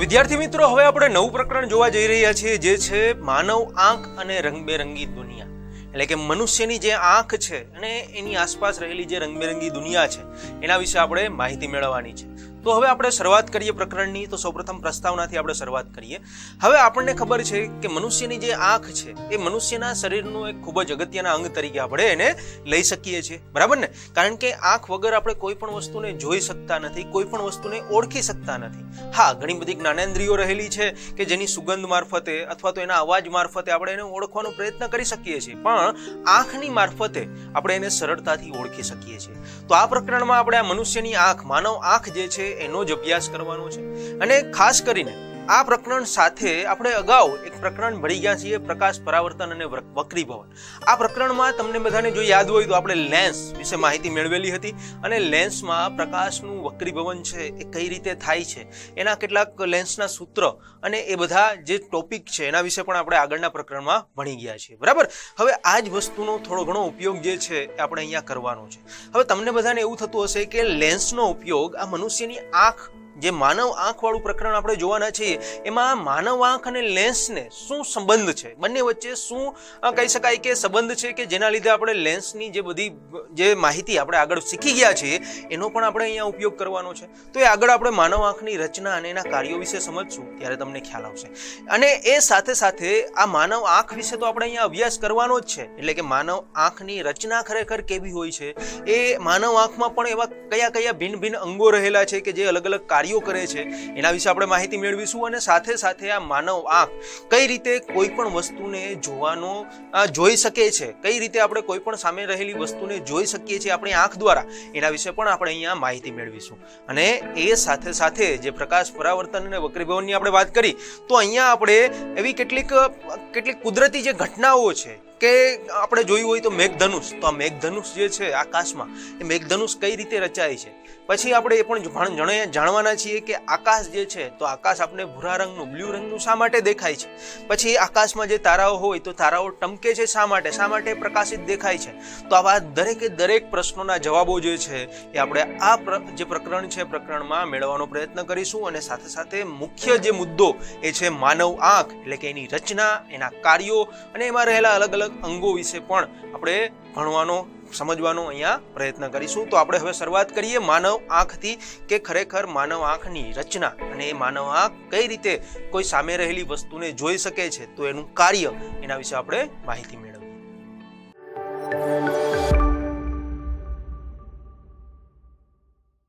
વિદ્યાર્થી મિત્રો, હવે આપણે નવું પ્રકરણ જોવા જઈ રહ્યા છીએ, જે છે માનવ આંખ અને રંગબેરંગી દુનિયા. એટલે કે મનુષ્યની જે આંખ છે અને એની આસપાસ રહેલી જે રંગબેરંગી દુનિયા છે એના વિશે આપણે માહિતી મેળવવાની છે. તો હવે આપણે શરૂઆત કરીએ પ્રકરણની. તો સૌપ્રથમ પ્રસ્તાવનાથી આપણે શરૂઆત કરીએ. હવે આપણને ખબર છે કે મનુષ્યની જે આંખ છે એ મનુષ્યના શરીરનું એક ખૂબ જ અગત્યના અંગ તરીકે આપણે એને લઈ શકીએ છીએ, બરાબર ને? કારણ કે આંખ વગર આપણે કોઈ પણ વસ્તુને જોઈ શકતા નથી, કોઈ પણ વસ્તુને ઓળખી શકતા નથી. હા, ઘણી બધી જ્ઞાનેન્દ્રિયો રહેલી છે કે જેની સુગંધ મારફતે અથવા તો એના અવાજ મારફતે આપણે એને ઓળખવાનો પ્રયત્ન કરી શકીએ છીએ, પણ આંખની મારફતે આપણે એને સરળતાથી ઓળખી શકીએ છીએ. તો આ પ્રકરણમાં આપણે આ મનુષ્યની આંખ, માનવ આંખ જે છે એનો જ અભ્યાસ કરવાનો છે. અને ખાસ કરીને આ પ્રકરણ સાથે આપણે અગાઉ એક પ્રકરણ ભણી ગયા છીએ, પ્રકાશ પરાવર્તન અને વક્રીભવન. આ પ્રકરણમાં તમને બધાને જો યાદ હોય તો આપણે લેન્સ વિશે માહિતી મેળવેલી હતી, અને લેન્સમાં પ્રકાશનું વક્રીભવન છે એ કઈ રીતે થાય છે, એના કેટલાક લેન્સના સૂત્ર અને એ બધા જે ટોપિક છે એના વિશે પણ આપણે આગળના પ્રકરણમાં ભણી ગયા છીએ, બરાબર? હવે આ જ વસ્તુનો થોડો ઘણો ઉપયોગ જે છે એ આપણે અહીંયા કરવાનો છે. હવે તમને બધાને એવું થતું હશે કે લેન્સનો ઉપયોગ આ મનુષ્યની આંખ, જે માનવ આંખ વાળું પ્રકરણ આપણે જોવાના છીએ, એમાં માનવ આંખ અને લેન્સને શું સંબંધ છે, બંને વચ્ચે શું કહી શકાય કે સંબંધ છે કે જેના લીધે આપણે લેન્સની જે બધી જે માહિતી આપણે આગળ શીખી ગયા છીએ એનો પણ આપણે અહીંયા ઉપયોગ કરવાનો છે. તો એ આગળ આપણે માનવ આંખની રચના અને એના કાર્યો વિશે સમજશું ત્યારે તમને ખ્યાલ આવશે. અને એ સાથે સાથે આ માનવ આંખ વિશે તો આપણે અહીંયા અભ્યાસ કરવાનો જ છે. એટલે કે માનવ આંખની રચના ખરેખર કેવી હોય છે, એ માનવ આંખમાં પણ એવા કયા કયા ભિન્ન ભિન્ન અંગો રહેલા છે કે જે અલગ અલગ કાર્યો કરે છે એના વિશે આપણે માહિતી મેળવીશું. અને સાથે સાથે આ માનવ આંખ કઈ રીતે કોઈ પણ વસ્તુને જોઈ શકે છે, કઈ રીતે આપણે કોઈ પણ સામે રહેલી વસ્તુને જોઈ શકીએ છીએ આપણી આંખ દ્વારા, એના વિશે પણ આપણે અહીંયા માહિતી મેળવીશું. અને એ સાથે સાથે જે પ્રકાશ પરાવર્તન અને વક્રીભવનની આપણે વાત કરી, તો અહીંયા આપણે એવી કેટલીક કુદરતી જે ઘટનાઓ છે કે આપણે જોયું હોય તો મેઘધનુષ, તો આ મેઘધનુષ જે છે આકાશમાં, એ મેઘધનુષ કઈ રીતે રચાય છે. પછી આપણે એ પણ જાણવાના છીએ કે આકાશ જે છે, તો આકાશ આપણે ભૂરા રંગનું, બ્લુ રંગનું શા માટે દેખાય છે. પછી આકાશમાં જે તારાઓ હોય તો તારાઓ ટમકે છે શા માટે પ્રકાશિત દેખાય છે. તો આવા દરેકે દરેક પ્રશ્નોના જવાબો જે છે એ આપણે આ જે પ્રકરણ છે પ્રકરણમાં મેળવવાનો પ્રયત્ન કરીશું. અને સાથે સાથે મુખ્ય જે મુદ્દો એ છે માનવ આંખ, એટલે કે એની રચના, એના કાર્યો અને એમાં રહેલા અલગ અલગ અંગો વિશે પણ આપણે ભણવાનો, સમજવાનો અહીંયા પ્રયત્ન કરીશું. તો આપણે હવે શરૂઆત કરીએ માનવ આંખથી, કે ખરેખર માનવ આંખની રચના અને એ માનવ આંખ કઈ રીતે કોઈ સામે રહેલી વસ્તુને જોઈ શકે છે, તો એનું કાર્ય, એના વિશે આપણે માહિતી મેળવીએ.